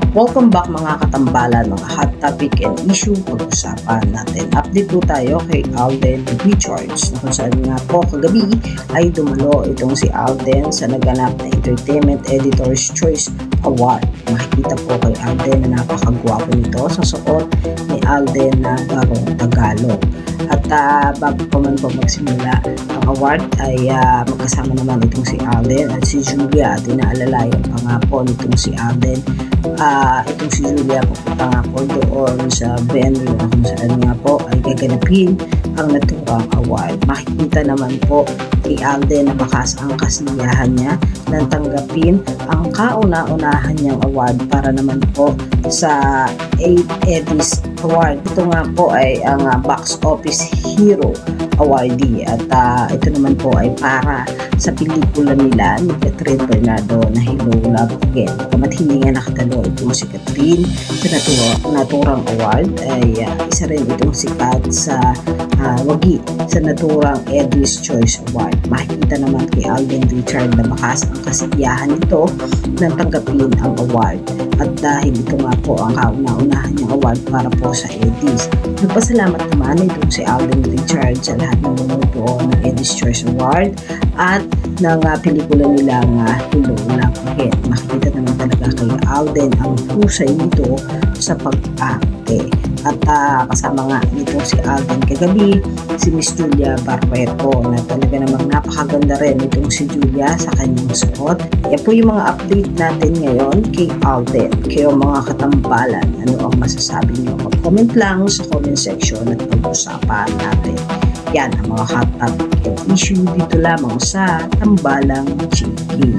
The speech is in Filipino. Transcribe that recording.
Welcome back mga katambalan, mga hot topic and issue pag-usapan natin. Update po tayo kay Alden Richards na kung saan nga po kagabi ay dumalo itong si Alden sa naganap na Entertainment Editor's Choice Award. Makikita po kay Alden na napakagwapo nito sa suot ni Alden na Barong Tagalog. At bago pa man po magsimula ang award ay magkasama naman itong si Alden at si Julia at inaalalayan pa nga po nitong si Alden. Itong si Julia pupunta nga po doon sa venue na kung saan nga po ay gaganapin ang naturang award. Makikita naman po kay Alden na bakas ang kasiyahan niya nang tanggapin ang kauna-unahan niyang award para naman po sa 8th Eddies Award. Ito nga po ay ang Box Office Hero awardee at ito naman po ay para sa pelikula nila ni Catherine Bernardo na Hello Love Again. Kamat hindi nga nakatalo itong si Catherine sa naturang award ay isa rin itong sikat sa wagi sa naturang Eddies Choice Award. Makikita naman kay Alden Richard na bakas ang kasiyahan nito nang tanggapin ang award at dahil ito nga po ang kauna-unahan niyang award para po sa Eddies. Nagpasalamat naman itong si Alden Richard sa lahat ng bumubuo ng Eddies Choice Award at ng pelikula nilang Hello Love Again. Makikita naman talaga kay Alden ang husay nito sa pag-arte. At kasama nga nito si Alden kagabi, si Miss Julia Barreto na talaga namang napakaganda rin itong si Julia sa kanyang suot. Yan po yung mga update natin ngayon kay Alden. Kayo mga katambalan, ano ang masasabi nyo? Mag-comment lang sa comment section at pag-usapan natin. Yan ang mga hot topic issue dito lamang sa Tambalang Chiki.